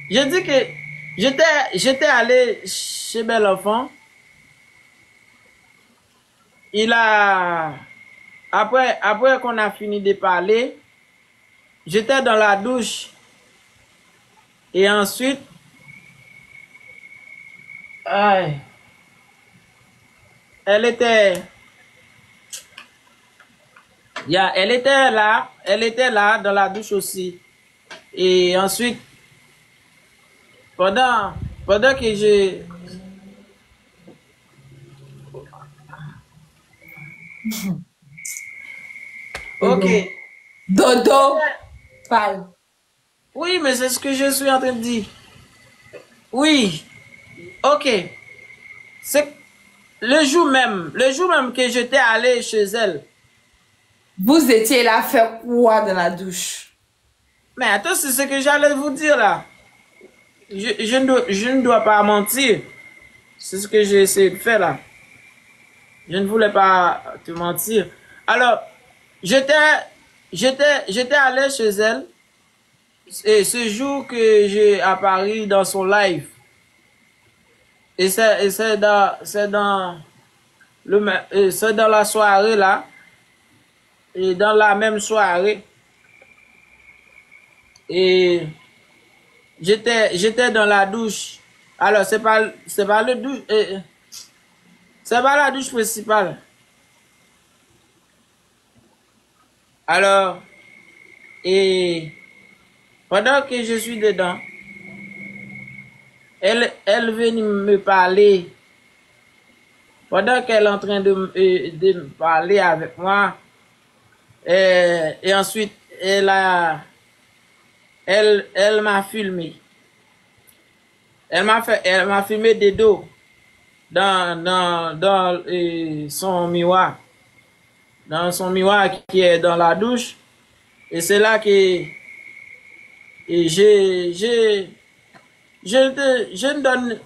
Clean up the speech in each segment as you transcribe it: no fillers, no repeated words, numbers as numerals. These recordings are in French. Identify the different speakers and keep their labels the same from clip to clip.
Speaker 1: Je dis que j'étais allé chez Bel Enfant. Il a, après qu'on a fini de parler, j'étais dans la douche. Et ensuite, aïe, elle était, elle était là dans la douche aussi. Et ensuite, pendant, pendant que je, ok,
Speaker 2: Dodo. Dodo. Parle.
Speaker 1: oui, mais c'est ce que je suis en train de dire. Oui, ok, c'est le jour même que j'étais allé chez elle.
Speaker 2: Vous étiez là faire quoi dans la douche?
Speaker 1: Mais attends, c'est ce que j'allais vous dire là. Je ne dois pas mentir. C'est ce que j'ai essayé de faire là. Je ne voulais pas te mentir. Alors, j'étais, j'étais allé chez elle. Et ce jour que j'ai apparu dans son live. Et c'est dans c'est dans la soirée là. Et dans la même soirée. Et j'étais dans la douche. Alors, c'est pas le douche, c'est pas la douche principale. Alors, et pendant que je suis dedans, elle venait me parler. Pendant qu'elle est en train de me parler avec moi, et ensuite, elle m'a filmé. Elle m'a filmé des dos dans son miroir. Dans son miroir qui est dans la douche. Et c'est là que je ne donne,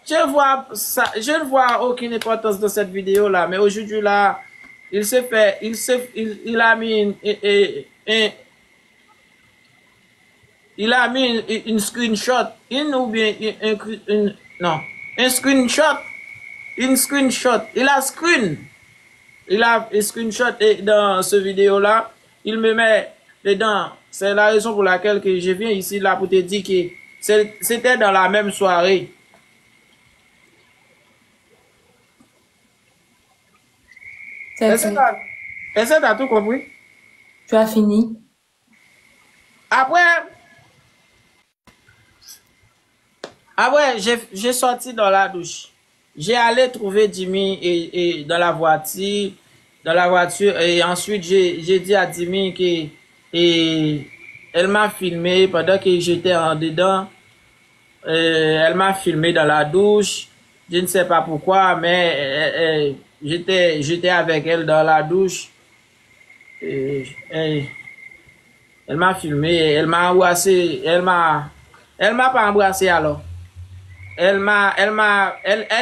Speaker 1: je ne vois aucune importance dans cette vidéo là, mais aujourd'hui là, il a mis il a mis une screenshot, ou bien non, un screenshot, une screenshot, il a un screenshot et dans ce vidéo là, il me met dedans. C'est la raison pour laquelle que je viens ici là pour te dire que c'était dans la même soirée.
Speaker 2: C'est
Speaker 1: Est-ce que
Speaker 2: fait.
Speaker 1: t'as tout compris?
Speaker 2: Tu as fini?
Speaker 1: Après, j'ai sorti dans la douche. J'ai allé trouver Jimmy et dans la voiture, et ensuite j'ai dit à Jimmy que elle m'a filmé pendant que j'étais en dedans. Elle m'a filmé dans la douche. Je ne sais pas pourquoi, mais j'étais avec elle dans la douche. Et, elle m'a filmé, elle m'a embrassé, elle m'a pas embrassé alors. Elle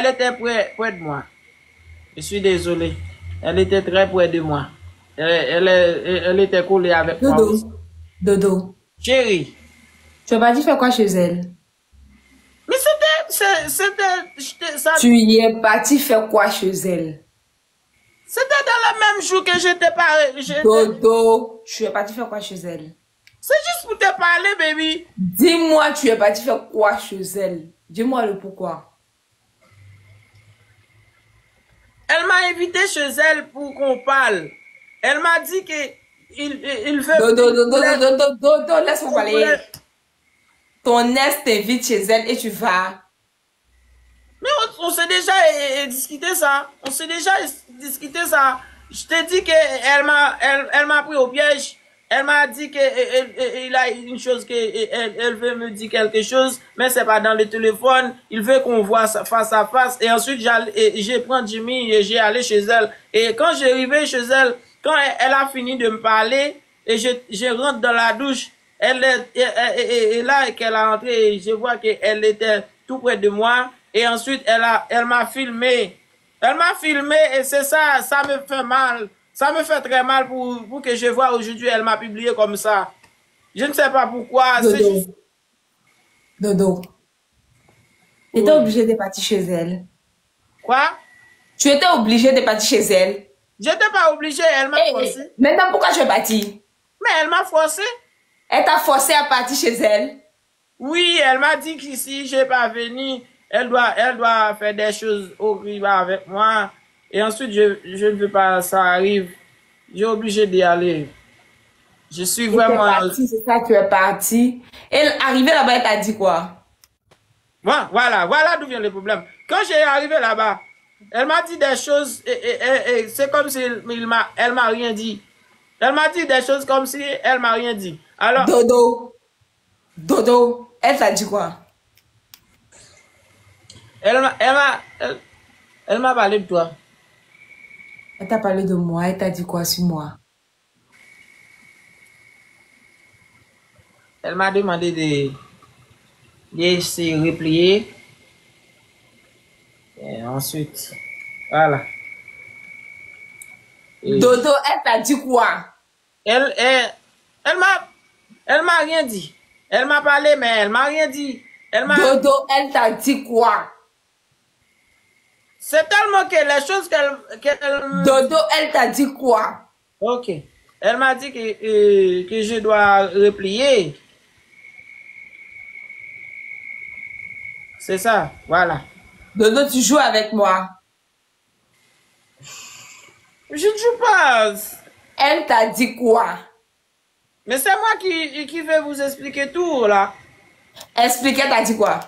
Speaker 1: était près de moi. Je suis désolé. Elle était très près de moi. Elle était collée avec moi aussi.
Speaker 2: Dodo. Dodo.
Speaker 1: Chérie.
Speaker 2: Tu as pas dit faire quoi chez elle?
Speaker 1: Mais ça,
Speaker 2: Tu y es parti faire quoi chez elle?
Speaker 1: c'était dans le même jour que j'étais pas,
Speaker 2: Dodo. Tu es parti faire quoi chez elle?
Speaker 1: c'est juste pour te parler, baby.
Speaker 2: Dis-moi, tu es parti faire quoi chez elle? Dis-moi le pourquoi.
Speaker 1: Elle m'a invité chez elle pour qu'on parle. Elle m'a dit que il veut,
Speaker 2: Dodo,
Speaker 1: il
Speaker 2: Dodo,
Speaker 1: voulait,
Speaker 2: Dodo, Dodo, laisse-moi
Speaker 1: il
Speaker 2: parler.
Speaker 1: voulait.
Speaker 2: Ton ex t'invite chez elle et tu vas.
Speaker 1: Mais on s'est déjà discuté ça. On s'est déjà discuté ça. Je t'ai dit que elle m'a pris au piège. Elle m'a dit que il a une chose que elle veut me dire quelque chose, mais c'est pas dans le téléphone. Il veut qu'on voit ça face à face. Et ensuite j'ai pris Jimmy et j'ai allé chez elle. Et quand j'ai arrivé chez elle, quand elle a fini de me parler et je rentre dans la douche, elle est et là qu'elle a entré, je vois qu'elle était tout près de moi. Et ensuite, elle m'a filmé. Elle m'a filmé et c'est ça, ça me fait mal. Ça me fait très mal pour que je vois aujourd'hui, elle m'a publié comme ça. Je ne sais pas pourquoi, c'est juste,
Speaker 2: Dodo. Dodo. Tu étais obligé de partir chez elle.
Speaker 1: Quoi?
Speaker 2: Tu étais obligé de partir chez elle.
Speaker 1: J'étais pas obligée, elle m'a forcé.
Speaker 2: Maintenant, pourquoi tu es parti?
Speaker 1: Mais elle m'a forcé.
Speaker 2: Elle t'a forcé à partir chez elle.
Speaker 1: Oui, elle m'a dit que si je n'ai pas venu, elle doit faire des choses horribles avec moi. Et ensuite, je ne veux pas que ça arrive. J'ai obligé d'y aller. Je suis vraiment...
Speaker 2: parti, c'est ça, tu es parti. Et arrivé là-bas, elle t'a dit quoi?
Speaker 1: Voilà d'où vient le problème. Quand j'ai arrivé là-bas, elle m'a dit des choses et c'est comme si elle m'a rien dit. Elle m'a dit des choses comme si elle m'a rien dit. Alors,
Speaker 2: Dodo, elle t'a dit quoi?
Speaker 1: elle m'a parlé de toi.
Speaker 2: Elle t'a parlé de moi, elle t'a dit quoi sur moi?
Speaker 1: Elle m'a demandé de se replier. Et ensuite, voilà. Et
Speaker 2: Dodo, elle t'a dit quoi?
Speaker 1: elle m'a rien dit. Elle m'a parlé, mais elle m'a rien dit.
Speaker 2: Dodo, elle t'a dit quoi?
Speaker 1: C'est tellement que les choses qu'elle...
Speaker 2: Dodo, elle t'a dit quoi?
Speaker 1: Ok. Elle m'a dit que je dois replier. C'est ça, voilà.
Speaker 2: Dodo, tu joues avec moi.
Speaker 1: Je ne joue pas.
Speaker 2: Elle t'a dit quoi?
Speaker 1: Mais c'est moi qui vais vous expliquer tout, là.
Speaker 2: Explique, elle t'a dit quoi?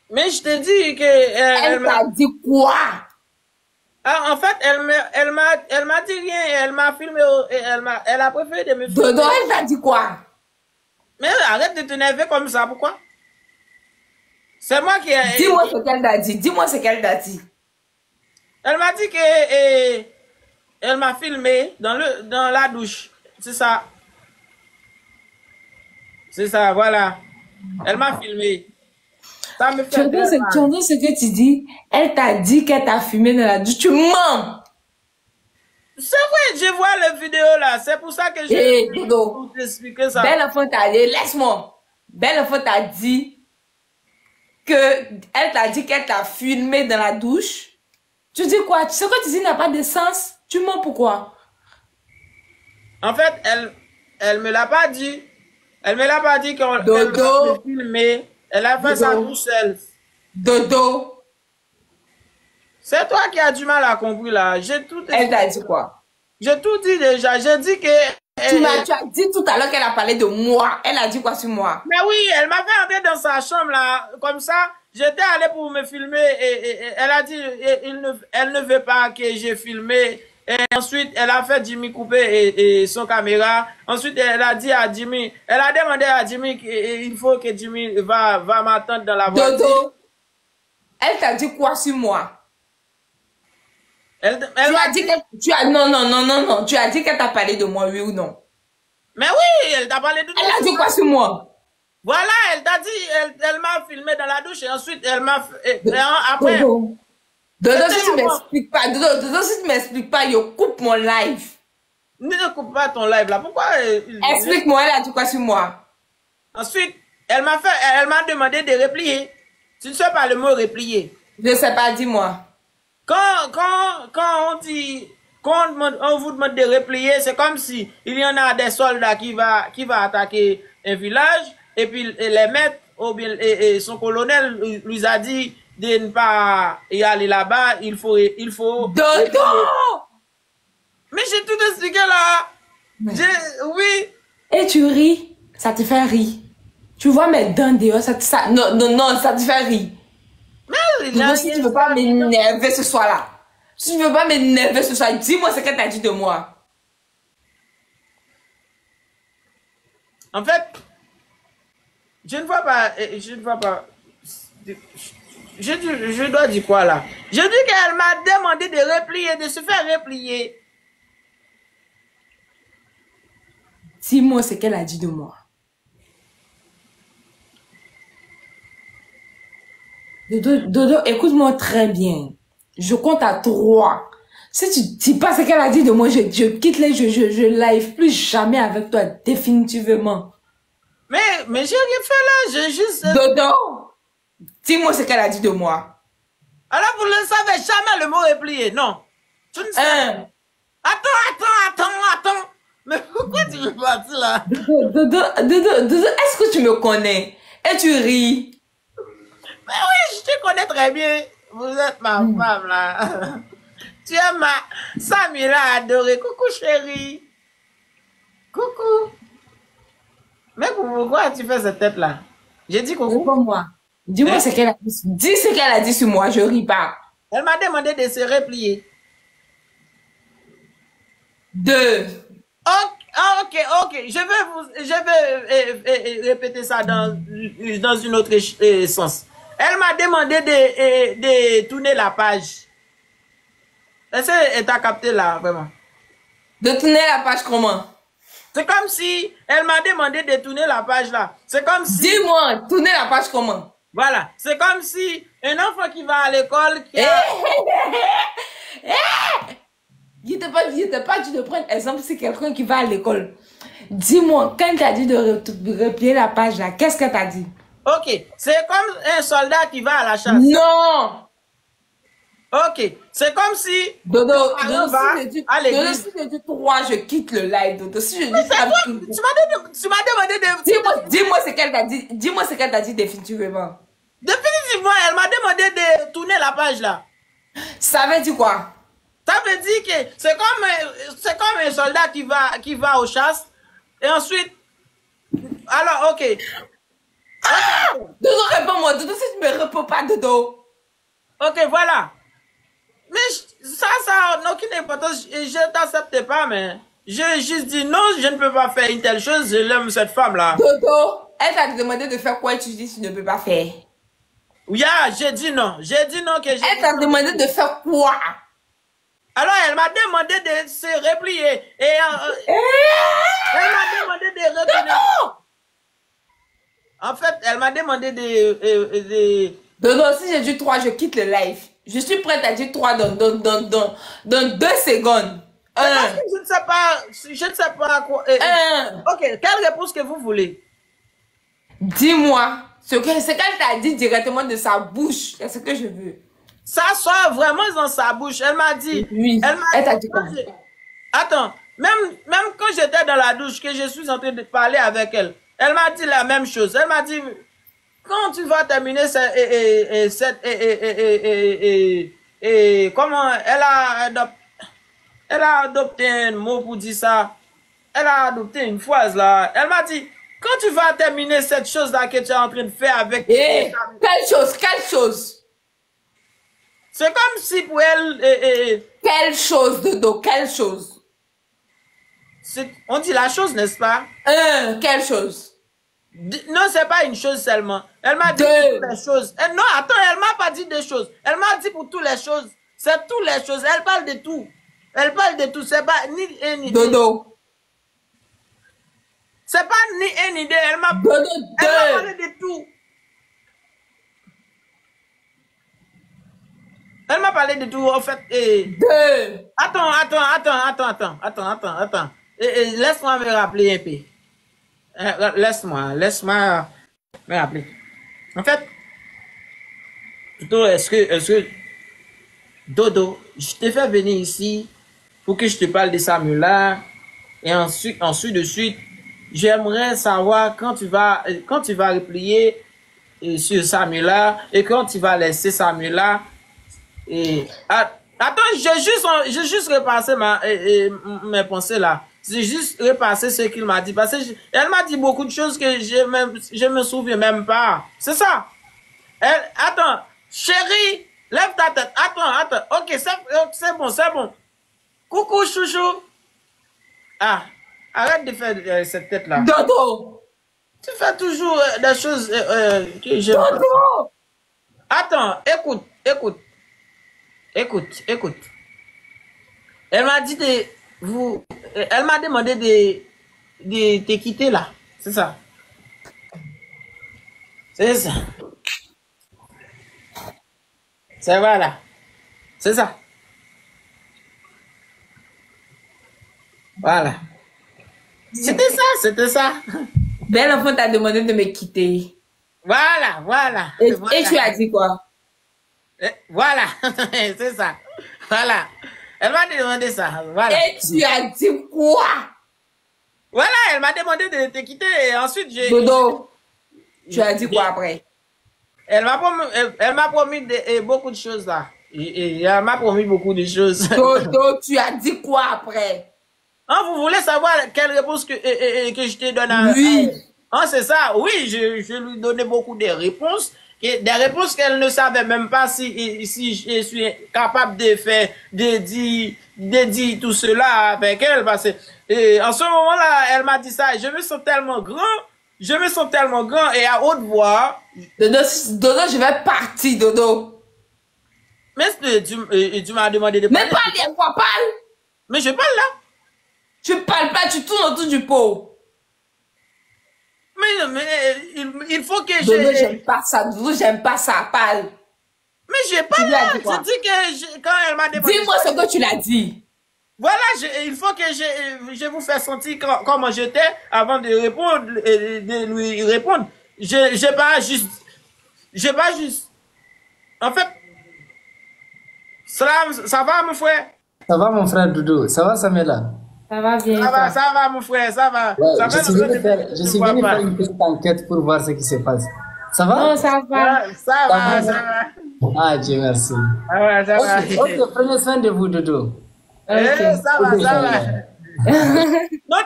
Speaker 1: Mais je te dis que...
Speaker 2: Elle t'a dit quoi?
Speaker 1: En fait, elle m'a dit rien, elle m'a filmé, elle a préféré de me filmer.
Speaker 2: Dodo, elle t'a dit quoi?
Speaker 1: Mais arrête de t'énerver comme ça, pourquoi? C'est moi qui ai...
Speaker 2: Dis-moi ce qu'elle t'a dit, dis-moi ce qu'elle t'a dit.
Speaker 1: Elle m'a dit que elle m'a filmé dans la douche. C'est ça. C'est ça, voilà. Elle m'a filmé. Ça me fait
Speaker 2: Tu entends ce que tu dis? Elle t'a dit qu'elle t'a filmé dans la douche. Tu mens!
Speaker 1: C'est vrai, je vois la vidéo là. C'est pour ça que je vais t'expliquer ça.
Speaker 2: Belle enfant t'a dit, laisse-moi. Belle enfant t'a dit elle t'a dit qu'elle t'a filmé dans la douche. Tu dis quoi? Ce que tu dis n'a pas de sens. Tu mens pourquoi?
Speaker 1: En fait, elle me l'a pas dit. Elle me l'a pas dit qu'on l'a filmé. Elle a fait ça tout seule.
Speaker 2: Dodo.
Speaker 1: C'est toi qui as du mal à comprendre là. J'ai tout.
Speaker 2: Elle t'a dit quoi?
Speaker 1: J'ai tout dit déjà. J'ai dit que...
Speaker 2: Tu as dit tout à l'heure qu'elle a parlé de moi. Elle a dit quoi sur moi?
Speaker 1: Mais oui, elle m'a fait entrer dans sa chambre là. Comme ça, j'étais allé pour me filmer et elle a dit elle ne veut pas que j'ai filmé. Et ensuite, elle a fait Jimmy couper et son caméra. Ensuite, elle a dit à Jimmy, elle a demandé à Jimmy qu'il faut que Jimmy va m'attendre dans la voiture.
Speaker 2: Dodo, elle t'a dit quoi sur moi? Tu as dit que non. Tu as dit qu'elle t'a parlé de moi, oui ou non?
Speaker 1: Mais oui, elle t'a parlé de toi.
Speaker 2: Elle a dit quoi sur moi?
Speaker 1: Voilà, elle t'a dit, elle m'a filmé dans la douche et ensuite elle m'a après.
Speaker 2: Dodo, si tu m'expliques pas, Dodo, si tu m'expliques pas, je coupe mon live.
Speaker 1: Ne coupe pas ton live là. Pourquoi?
Speaker 2: Explique-moi, elle a dit quoi sur moi?
Speaker 1: Ensuite, elle m'a demandé de replier. Tu ne sais pas le mot replier.
Speaker 2: Je ne sais pas, dis-moi.
Speaker 1: Quand on vous demande de replier, c'est comme si il y en a des soldats qui va attaquer un village et puis les maîtres ou bien et son colonel lui a dit de ne pas y aller là-bas, il faut
Speaker 2: Dodo!
Speaker 1: Mais j'ai tout expliqué là. Oui.
Speaker 2: Et tu ris, ça te fait rire. Tu vois mes dents dehors, ça ça te fait rire. Mais si tu ne veux pas m'énerver ce soir-là, si tu ne veux pas m'énerver ce soir, dis-moi ce qu'elle t'a dit de moi.
Speaker 1: En fait, je ne vois pas. Je dois dire quoi là? Je dis qu'elle m'a demandé de replier, de se faire replier.
Speaker 2: Dis-moi ce qu'elle a dit de moi. Dodo, écoute-moi très bien. Je compte à 3. Si tu dis pas ce qu'elle a dit de moi, je quitte je live plus jamais avec toi, définitivement.
Speaker 1: Mais j'ai rien fait là, j'ai juste...
Speaker 2: Dodo, dis-moi ce qu'elle a dit de moi.
Speaker 1: Alors, vous ne savez jamais le mot replier, non. Tu ne sais. Attends. Mais pourquoi tu veux partir là?
Speaker 2: Dodo, est-ce que tu me connais? Et tu ris.
Speaker 1: Mais oui, je te connais très bien. Vous êtes ma femme là. Tu es ma Samira adorée. Coucou chérie. Coucou. Mais pourquoi tu fais cette tête là? J'ai dit coucou.
Speaker 2: Réponds-moi. Dis-moi ce qu'elle a dit. Dis ce qu'elle a dit sur moi, je ris pas.
Speaker 1: Elle m'a demandé de se replier.
Speaker 2: 2.
Speaker 1: Ok. Je vais répéter ça dans une autre sens. Elle m'a demandé de tourner la page. Est-ce qu'elle t'a capté là, vraiment?
Speaker 2: De tourner la page comment?
Speaker 1: C'est comme si elle m'a demandé de tourner la page là. C'est comme si...
Speaker 2: Dis-moi, tourner la page comment?
Speaker 1: Voilà. C'est comme si un enfant qui va à l'école...
Speaker 2: Je t'ai pas dit de prendre exemple si quelqu'un qui va à l'école. Dis-moi, quand tu as dit de replier la page là, qu'est-ce que tu as dit?
Speaker 1: Ok. C'est comme un soldat qui va à la chasse.
Speaker 2: Non!
Speaker 1: Ok. C'est comme si...
Speaker 2: Dodo,
Speaker 1: si
Speaker 2: je dis 3, je quitte le live. Dodo, si je dis 3,
Speaker 1: tu m'as demandé de...
Speaker 2: Dis-moi ce qu'elle t'a dit. Dis-moi ce qu'elle t'a dit définitivement.
Speaker 1: Définitivement, elle m'a demandé de tourner la page là.
Speaker 2: Ça veut dire quoi?
Speaker 1: Ça veut dire que c'est comme un soldat qui va aux chasses. Et ensuite... Alors, ok.
Speaker 2: Dodo, réponds-moi. Dodo, si tu me réponds pas, Dodo.
Speaker 1: Ok, voilà. Mais ça n'a aucune importance. Je t'accepte pas, mais j'ai juste dit non, je ne peux pas faire une telle chose. Je l'aime cette femme-là.
Speaker 2: Dodo, elle t'a demandé de faire quoi et tu dis que tu ne peux pas faire.
Speaker 1: Oui, j'ai dit non. J'ai dit non que j'ai...
Speaker 2: Elle t'a demandé de faire quoi?
Speaker 1: Alors, elle m'a demandé de se replier. Et elle m'a demandé de retourner. En fait, elle m'a demandé de...
Speaker 2: Dodo, si j'ai dit 3, je quitte le live. Je suis prête à dire 3 dans 2 secondes.
Speaker 1: Je ne sais pas quoi... Ok, quelle réponse que vous voulez?
Speaker 2: Dis-moi ce qu'elle t'a dit directement de sa bouche. C'est ce que je veux.
Speaker 1: Ça sort vraiment dans sa bouche. Elle m'a dit...
Speaker 2: Oui, elle t'a dit quoi?
Speaker 1: Attends, même quand j'étais dans la douche, que je suis en train de parler avec elle, elle m'a dit la même chose. Elle m'a dit... Quand tu vas terminer comment elle a adopté un mot pour dire ça. Elle a adopté une phrase là. Elle m'a dit, quand tu vas terminer cette chose là que tu es en train de faire avec...
Speaker 2: Quelle chose?
Speaker 1: C'est comme si pour elle...
Speaker 2: Quelle chose, Dodo? Quelle chose?
Speaker 1: On dit la chose, n'est-ce pas?
Speaker 2: Quelle chose?
Speaker 1: Non, c'est pas une chose seulement. Elle m'a dit pour toutes les choses. Non, attends, elle m'a pas dit des choses. Elle m'a dit pour toutes les choses. C'est toutes les choses. Elle parle de tout. Elle parle de tout. C'est pas ni un ni deux.
Speaker 2: Dodo.
Speaker 1: C'est pas ni un ni deux. Elle m'a parlé de tout. Elle m'a parlé de tout, en fait. Attends. Laisse-moi me rappeler un peu. Laisse-moi me rappeler. En fait, plutôt, est-ce que, Dodo, je t'ai fait venir ici pour que je te parle de Samuela et ensuite de suite, j'aimerais savoir quand tu vas replier sur Samuela et quand tu vas laisser Samuela et attends, j'ai juste repassé mes pensées là. J'ai juste repassé ce qu'il m'a dit. Parce qu'elle m'a dit beaucoup de choses que je me souviens même pas. C'est ça. Attends, chérie, lève ta tête. Attends. Ok, c'est bon. Coucou, chouchou. Ah, arrête de faire cette tête-là.
Speaker 2: Dodo.
Speaker 1: Tu fais toujours des choses que j'aime pas.
Speaker 2: Dodo.
Speaker 1: Attends, écoute. Elle m'a dit elle m'a demandé de te quitter là. C'est ça. C'est ça. C'est voilà. C'est ça. Voilà. C'était ça.
Speaker 2: Belle enfant t'a demandé de me quitter.
Speaker 1: Voilà.
Speaker 2: Et tu as dit quoi?
Speaker 1: Voilà, c'est ça. Voilà. Elle m'a demandé ça. Voilà.
Speaker 2: Et tu as dit quoi?
Speaker 1: Voilà, elle m'a demandé de te quitter et ensuite j'ai...
Speaker 2: Dodo, tu as dit quoi après?
Speaker 1: Elle m'a promis beaucoup de choses là. Et elle m'a promis beaucoup de choses.
Speaker 2: Dodo, tu as dit quoi après?
Speaker 1: Ah, vous voulez savoir quelle réponse que je te donne à...
Speaker 2: Oui.
Speaker 1: Ah, c'est ça. Oui, je lui donnais beaucoup de réponses. Des réponses qu'elle ne savait même pas si je suis capable de faire, de dire tout cela avec elle. Parce que en ce moment-là, elle m'a dit ça. Je me sens tellement grand et à haute voix.
Speaker 2: Dodo, je vais partir, Dodo.
Speaker 1: Mais tu m'as demandé de parler.
Speaker 2: Mais parle, à quoi parle?
Speaker 1: Mais je parle là.
Speaker 2: Tu parles pas, tu tournes autour du pot.
Speaker 1: Mais il faut que
Speaker 2: Dodo, j'aime pas ça. Dodo, j'aime pas ça. Parle.
Speaker 1: Mais j'ai pas là. Je dis que quand elle m'a demandé...
Speaker 2: Dis-moi ce que tu l'as dit.
Speaker 1: Voilà, il faut que je vous fasse sentir comment j'étais avant de répondre, de lui répondre. J'ai pas juste... En fait, ça va mon frère?
Speaker 3: Ça va mon frère Dodo? Ça va Samela?
Speaker 2: Ça va bien.
Speaker 1: Ça va mon frère, ça va.
Speaker 3: Ouais,
Speaker 1: Ça
Speaker 3: je suis venu faire une petite enquête pour voir ce qui se passe. Ça va?
Speaker 2: Non, ça va.
Speaker 1: Ça va.
Speaker 3: Ah Dieu merci.
Speaker 1: Ça va.
Speaker 3: Ok, prenez soin de vous Dodo.
Speaker 1: Okay. Ça va. Non,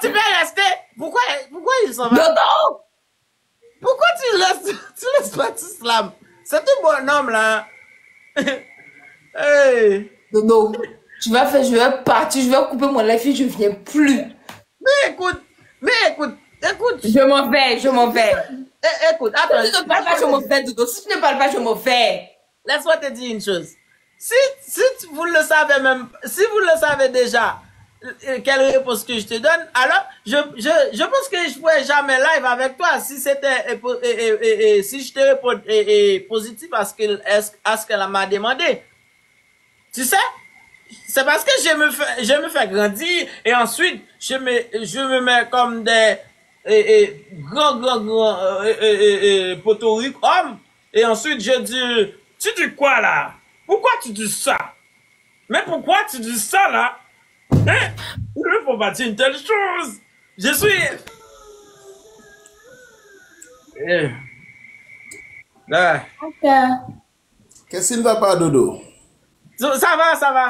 Speaker 1: tu peux rester. Pourquoi ils s'en vont?
Speaker 2: Dodo!
Speaker 1: Pourquoi tu laisses pas tout slam? C'est un bon homme là. Hey.
Speaker 2: Dodo, je vais partir, je vais couper mon live et je viens plus.
Speaker 1: Mais écoute.
Speaker 2: Je m'en vais.
Speaker 1: Écoute, attends.
Speaker 2: Si tu ne parles pas, je m'en vais, Dodo. Si tu ne parles pas, je m'en vais.
Speaker 1: Laisse-moi te dire une chose. Si vous le savez même, si vous le savez déjà, quelle réponse que je te donne, alors je pense que je pourrais jamais live avec toi si c'était si je te réponds positif à ce qu'elle m'a demandé. Tu sais, c'est parce que je me fais grandir et ensuite je me mets comme des grands potoriques hommes et ensuite je dis, tu dis quoi là? Pourquoi tu dis ça? Mais pourquoi tu dis ça là? Hein? Il ne faut pas dire une telle chose. Je suis... Là.
Speaker 4: Qu'est-ce qui ne va pas, Dodo?
Speaker 1: Ça va.
Speaker 2: Ça va.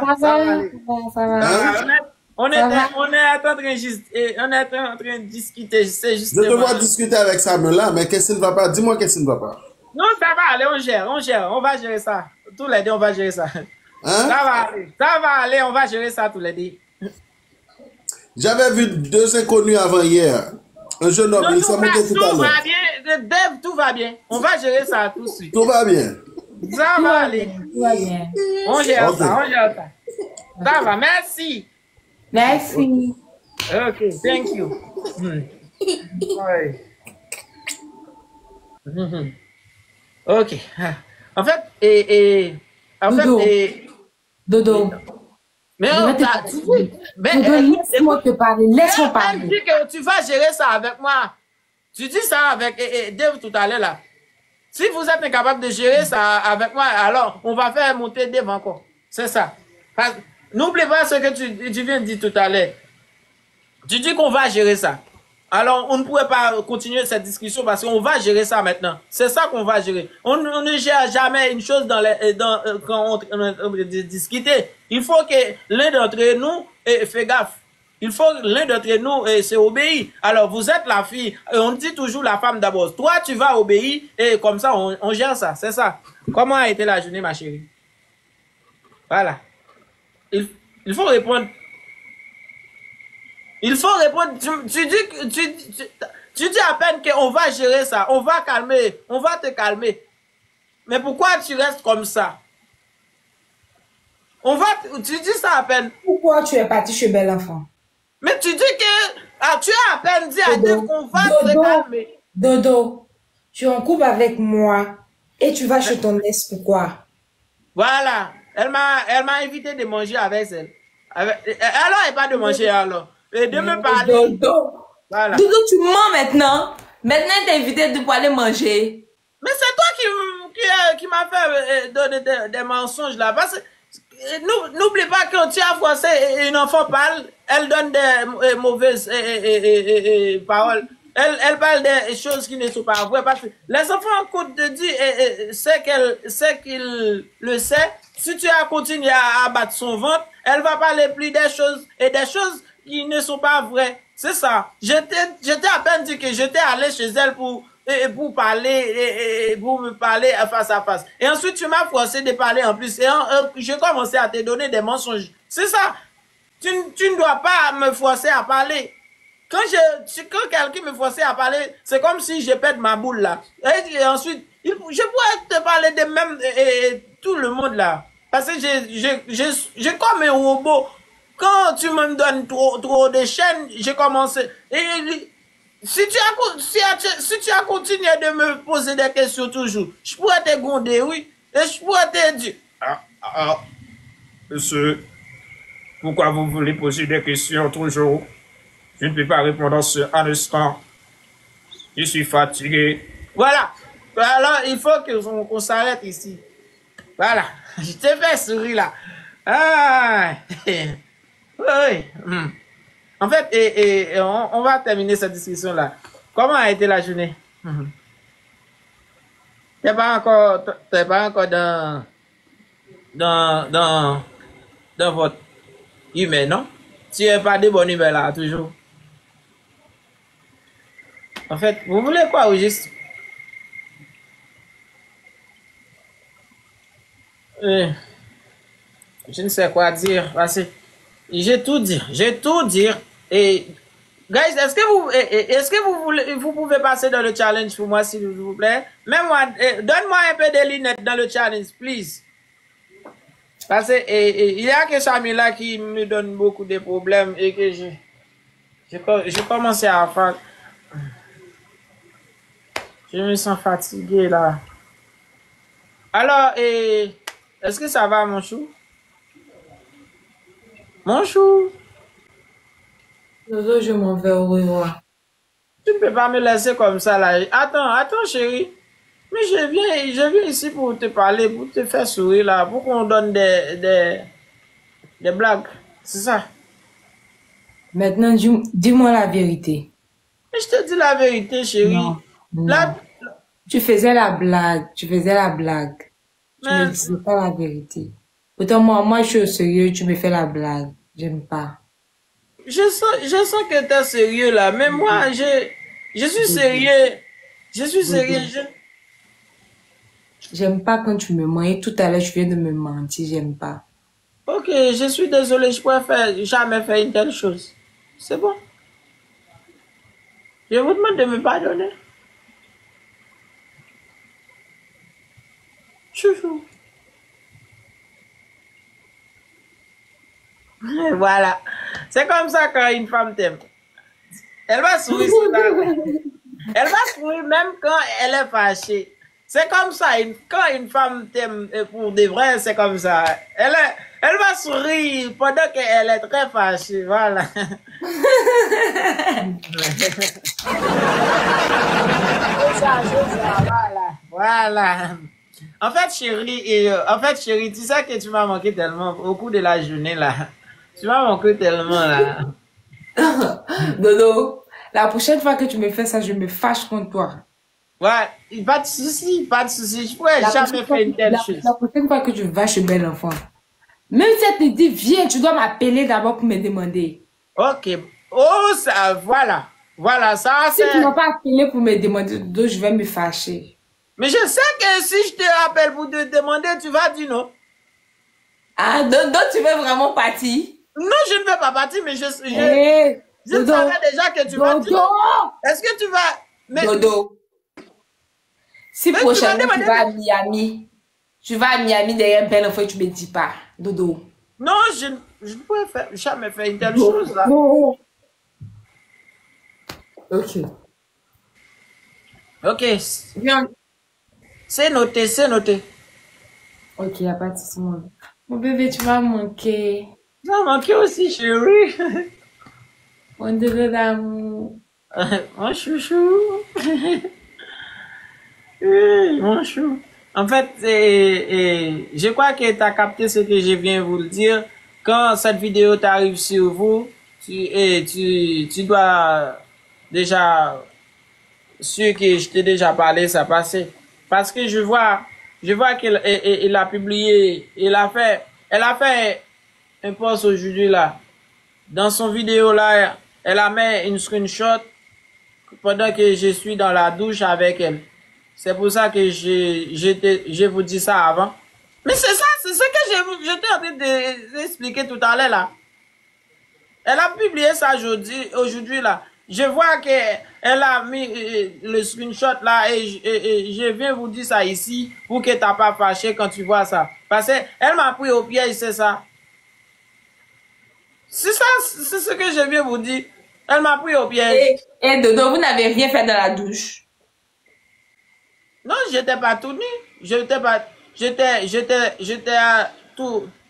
Speaker 1: On est en train de discuter.
Speaker 4: Je dois discuter avec Samela, mais qu'est-ce qui ne va pas? Dis-moi qu'est-ce qui ne va pas.
Speaker 1: Non, ça va aller, on gère. On va gérer ça. Tous les deux, on va gérer ça.
Speaker 4: Hein?
Speaker 1: Ça va aller, on va gérer ça tous les deux.
Speaker 4: J'avais vu 2 inconnus avant hier. Un jeune homme, il s'est monté tout à l'heure.
Speaker 1: Tout va bien, Dave, tout va bien. On va gérer ça tout de suite.
Speaker 4: Tout va bien.
Speaker 1: Ça va aller.
Speaker 2: Tout va bien.
Speaker 1: On gère ça. Ça va, merci.
Speaker 2: Merci.
Speaker 1: Ok, thank you. Ouais. Ok. En fait,
Speaker 2: Dodo.
Speaker 1: Mais
Speaker 2: laisse-moi te parler. Laisse-moi parler.
Speaker 1: Elle dit que tu vas gérer ça avec moi. Tu dis ça avec Dave tout à l'heure là. Si vous êtes incapable de gérer ça avec moi, alors on va faire monter Dave encore. C'est ça. N'oublie pas ce que tu viens de dire tout à l'heure. Tu dis qu'on va gérer ça. Alors, on ne pourrait pas continuer cette discussion parce qu'on va gérer ça maintenant. C'est ça qu'on va gérer. On ne gère jamais une chose quand on discute. Il faut que l'un d'entre nous fait gaffe. Il faut que l'un d'entre nous s'obéit. Alors, vous êtes la fille. On dit toujours la femme d'abord. Toi, tu vas obéir et comme ça, on gère ça. C'est ça. Comment a été la journée, ma chérie? Voilà. Il faut répondre. Il faut répondre. Tu dis à peine qu'on va gérer ça. On va calmer. On va te calmer. Mais pourquoi tu restes comme ça? Tu dis ça à peine.
Speaker 2: Pourquoi tu es parti chez Belle Enfant?
Speaker 1: Mais tu dis que tu as à peine dit à Dieu qu'on va te calmer.
Speaker 2: Dodo, tu es en couple avec moi et tu vas chez ton ex. Pourquoi?
Speaker 1: Voilà. Elle m'a invité de manger avec elle. Alors, et pas de manger alors. Et de me parler.
Speaker 2: Dodo.
Speaker 1: Voilà.
Speaker 2: Dodo, tu mens maintenant. Maintenant, t'es invité pour aller manger.
Speaker 1: Mais c'est toi qui m'a fait donner des mensonges là. Parce que n'oublie pas que quand tu as forcé une enfant parle, elle donne des mauvaises paroles. Elle parle des choses qui ne sont pas vraies. Parce que les enfants, quand te dit, c'est qu'il le sait. Si tu as continué à battre son ventre, elle va parler plus des choses qui ne sont pas vraies. C'est ça. J'étais à peine dit que j'étais allé chez elle pour parler, pour me parler face à face. Et ensuite, tu m'as forcé de parler en plus. Et j'ai commencé à te donner des mensonges. C'est ça. Tu ne dois pas me forcer à parler. Quand quelqu'un me forçait à parler, c'est comme si je pète ma boule là. Et ensuite, je pourrais te parler de même tout le monde là. Parce que j'ai comme un robot. Quand tu me donnes trop de chaînes, j'ai commencé. Et si tu as continué de me poser des questions toujours, je pourrais te gronder, oui. Et je pourrais te dire, monsieur, pourquoi vous voulez poser des questions toujours? Je ne peux pas répondre à l'instant. Je suis fatigué. Voilà. Alors, il faut qu'on s'arrête ici. Voilà. Je t'ai fait sourire là. Ah. Oui. En fait, on va terminer cette discussion là. Comment a été la journée? T'es pas encore dans votre humeur, non? Tu n'es pas de bonne humeur là, toujours. En fait, vous voulez quoi au juste? Je ne sais quoi dire. Parce que j'ai tout dit. Et guys, est-ce que vous pouvez passer dans le challenge pour moi, s'il vous plaît? Même moi, donne-moi un peu de lunettes dans le challenge, please. Parce que il y a que Chamila qui me donne beaucoup de problèmes et que j'ai commencé à faire. Je me sens fatigué là. Alors, est-ce que ça va, mon chou? Mon chou?
Speaker 2: Dodo, je m'en vais au revoir.
Speaker 1: Tu ne peux pas me laisser comme ça là. Attends, chérie. Mais je viens ici pour te parler, pour te faire sourire là, pour qu'on donne des blagues. C'est ça.
Speaker 2: Maintenant, dis-moi la vérité.
Speaker 1: Mais je te dis la vérité, chérie.
Speaker 2: Non. Tu faisais la blague. Tu me disais pas la vérité. Pourtant, moi, je suis au sérieux, tu me fais la blague. J'aime pas.
Speaker 1: Je sens que tu es sérieux là, mais moi, je suis sérieux. Je suis sérieux.
Speaker 2: J'aime pas quand tu me mens. Et tout à l'heure, tu viens de me mentir. J'aime pas.
Speaker 1: Ok, je suis désolé, je pourrais jamais faire une telle chose. C'est bon. Je vous demande de me pardonner. Chouchou. Voilà. C'est comme ça quand une femme t'aime. Elle va sourire. Elle va sourire même quand elle est fâchée. C'est comme ça. Quand une femme t'aime pour de vrai, c'est comme ça. Elle va sourire pendant qu'elle est très fâchée. Voilà. Voilà. En fait, chérie, tu sais que tu m'as manqué tellement au cours de la journée là. Tu m'as manqué tellement là.
Speaker 2: Dodo, la prochaine fois que tu me fais ça, je me fâche contre toi.
Speaker 1: Ouais, pas de souci. Je pourrais jamais faire une telle chose.
Speaker 2: La prochaine fois que tu vas chez bel enfant, même si elle te dit viens, tu dois m'appeler d'abord pour me demander.
Speaker 1: Ok. Oh, ça, voilà. Voilà, ça
Speaker 2: c'est... Si tu ne m'as pas appelé pour me demander, Dodo, je vais me fâcher.
Speaker 1: Mais je sais que si je te rappelle pour te demander, tu vas dire non.
Speaker 2: Ah, Dodo, tu veux vraiment partir?
Speaker 1: Non, je ne vais pas partir, mais je
Speaker 2: savais
Speaker 1: déjà que tu vas dire. Est-ce que tu vas...
Speaker 2: Mais... Dodo, si prochainement tu vas à Miami, derrière un bel enfant et tu ne me dis pas, Dodo.
Speaker 1: Non, je ne pourrais jamais faire une telle chose là.
Speaker 2: Ok.
Speaker 1: Ok.
Speaker 2: Bien.
Speaker 1: C'est noté.
Speaker 2: Ok, il n'y a pas de souci. Mon bébé, tu vas manquer.
Speaker 1: Tu vas manquer aussi, chérie.
Speaker 2: Mon bébé d'amour.
Speaker 1: Mon chouchou. Oui, mon chou. En fait, je crois que tu as capté ce que je viens vous le dire. Quand cette vidéo t'arrive sur vous, tu dois déjà, sûr que je t'ai déjà parlé, ça passé. Parce que je vois qu'il a publié, elle a fait un post aujourd'hui là. Dans son vidéo là, elle a mis une screenshot pendant que je suis dans la douche avec elle. C'est pour ça que je vous dis ça avant. Mais c'est ça, c'est ce que j'étais en train d'expliquer tout à l'heure là. Elle a publié ça aujourd'hui là. Je vois qu'elle a mis le screenshot là et je viens vous dire ça ici pour que tu n'as pas fâché quand tu vois ça. Parce qu'elle m'a pris au piège, c'est ça. C'est ça, c'est ce que je viens vous dire. Elle m'a pris au piège.
Speaker 2: Et Dodo, vous n'avez rien fait dans la douche.
Speaker 1: Non, j'étais pas tout nu.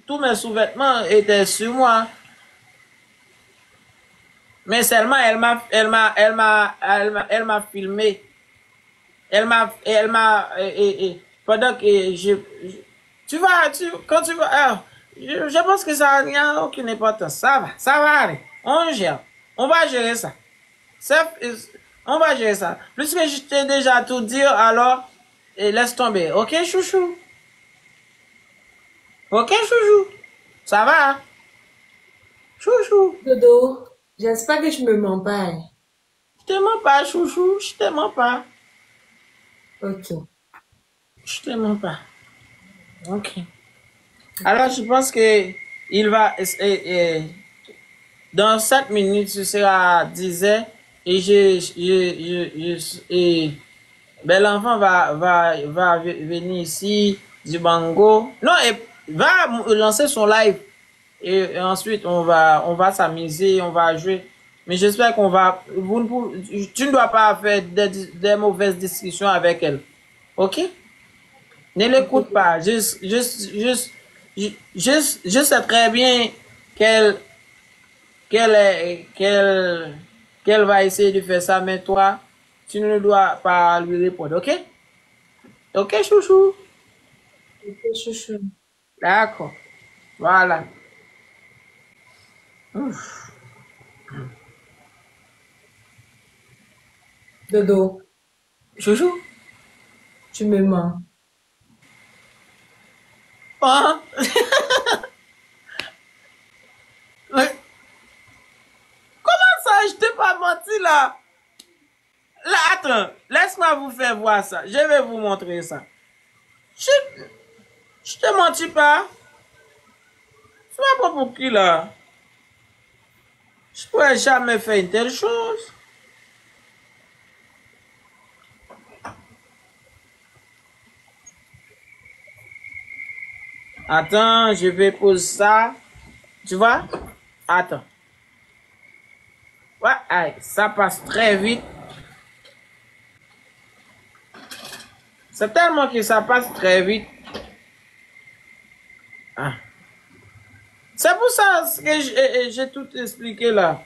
Speaker 1: Tous mes sous-vêtements étaient sur moi. Mais seulement, elle m'a filmé. Pendant que tu vas, quand tu vas, je pense que ça n'a aucune importance. Ça va aller. On gère. On va gérer ça. On va gérer ça. Puisque je t'ai déjà tout dit, alors, laisse tomber. Ok, chouchou? Ok, chouchou? Ça va? Hein? Chouchou?
Speaker 2: Dodo, j'espère que tu me mens pas. Hein.
Speaker 1: Je te mens pas, chouchou. Je te mens pas.
Speaker 2: Ok.
Speaker 1: Je te mens pas. Ok. Alors, je pense que il va... dans 7 minutes, ce sera 10 heures. Et ben l'enfant va venir ici du Bango. Non, et va lancer son live. Et ensuite, on va s'amuser, on va jouer. Mais j'espère qu'on va... tu ne dois pas faire des mauvaises discussions avec elle. Ok? Ne l'écoute pas. Je sais très bien qu'elle va essayer de faire ça, mais toi, tu ne dois pas lui répondre, ok? Ok, chouchou?
Speaker 2: Ok, chouchou.
Speaker 1: D'accord. Voilà. Ouf.
Speaker 2: Dodo.
Speaker 1: Chouchou?
Speaker 2: Tu me mens.
Speaker 1: Hein? Comment ça, je t'ai pas menti là? Là, attends, laisse-moi vous faire voir ça. Je vais vous montrer ça. Je te menti pas. C'est pas pour qui là? Je pourrais jamais faire une telle chose. Attends, je vais poser ça. Tu vois? Attends. Ouais, aïe, ça passe très vite. C'est tellement que ça passe très vite. Ah. C'est pour ça que j'ai tout expliqué là.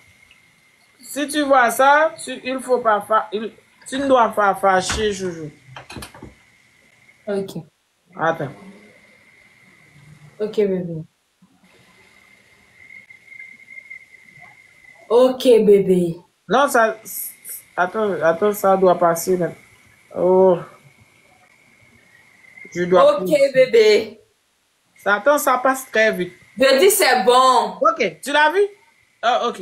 Speaker 1: Si tu vois ça, il faut pas tu ne dois pas fâcher, Joujou.
Speaker 2: Ok.
Speaker 1: Attends.
Speaker 2: Ok, bébé. Ok, bébé.
Speaker 1: Non, ça... Attends, ça doit passer là. Oh. Je dois...
Speaker 2: Ok, bébé.
Speaker 1: Attends, ça passe très vite.
Speaker 2: Je dis c'est bon.
Speaker 1: Ok, tu l'as vu? Ah, ok.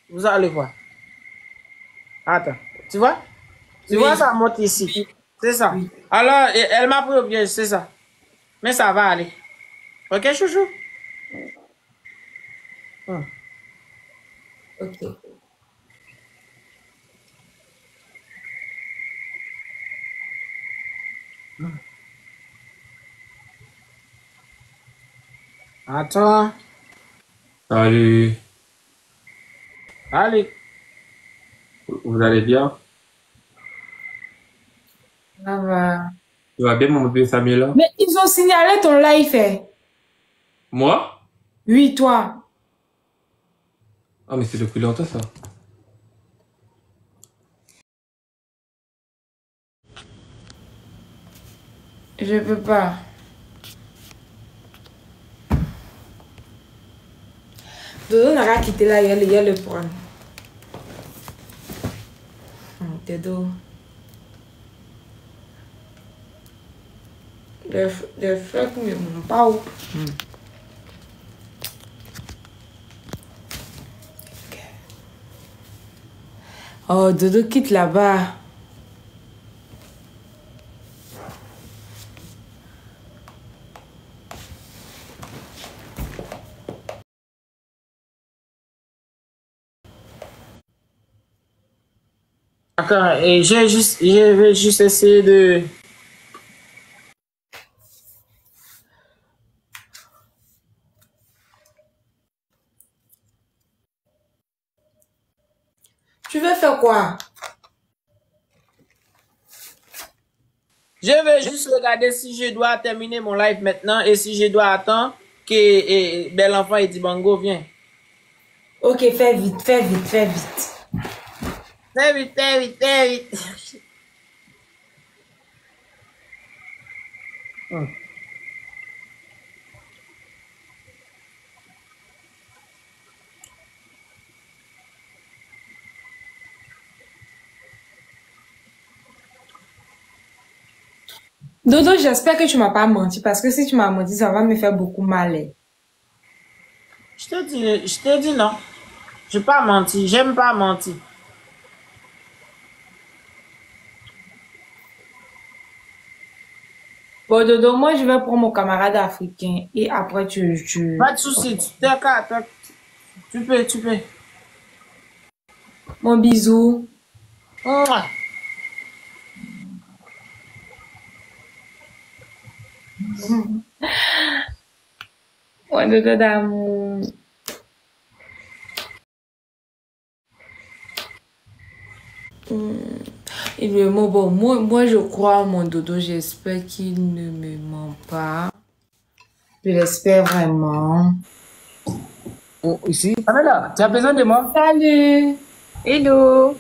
Speaker 1: Vous allez voir. Attends, tu vois? Tu vois, ça monte ici. C'est ça. Oui. Alors, elle m'a pris au piège, c'est ça. Mais ça va aller. Ok, chouchou?
Speaker 2: Ok.
Speaker 1: Attends.
Speaker 5: Salut.
Speaker 1: Allez.
Speaker 5: Vous allez bien?
Speaker 2: Ça va.
Speaker 5: Tu vas bien, mon bébé Samuel?
Speaker 2: Mais ils ont signalé ton live. Hein?
Speaker 5: Moi?
Speaker 2: Oui, toi.
Speaker 5: Ah, mais c'est depuis longtemps, ça.
Speaker 2: Je peux pas. Dodo n'a qu'à quitter là, il y a le prendre. Dodo. Le feu qui me monte pas où. Oh, Dodo quitte là-bas.
Speaker 1: D'accord, et je vais juste essayer de...
Speaker 2: Tu veux faire quoi?
Speaker 1: Je vais juste regarder si je dois terminer mon live maintenant et si je dois attendre que Bel Enfant et Dibango viennent.
Speaker 2: Ok, fais vite, fais vite, fais vite.
Speaker 1: Très vite, très vite, très vite.
Speaker 2: Dodo, j'espère que tu m'as pas menti parce que si tu m'as menti, ça va me faire beaucoup mal.
Speaker 1: Je te dis non. Je n'ai pas menti, j'aime pas mentir.
Speaker 2: Bon, Dodo, moi, je vais prendre mon camarade africain et après,
Speaker 1: Pas de souci, tu peux, tu peux.
Speaker 2: Mon bisou.
Speaker 1: Mouah.
Speaker 2: Ouais, Dodo d'amour. Et le mot, bon, moi, je crois à mon Dodo. J'espère qu'il ne me ment pas. Je l'espère vraiment.
Speaker 3: Oh, ici. Pamela, tu as besoin de moi?
Speaker 2: Salut!
Speaker 6: Hello.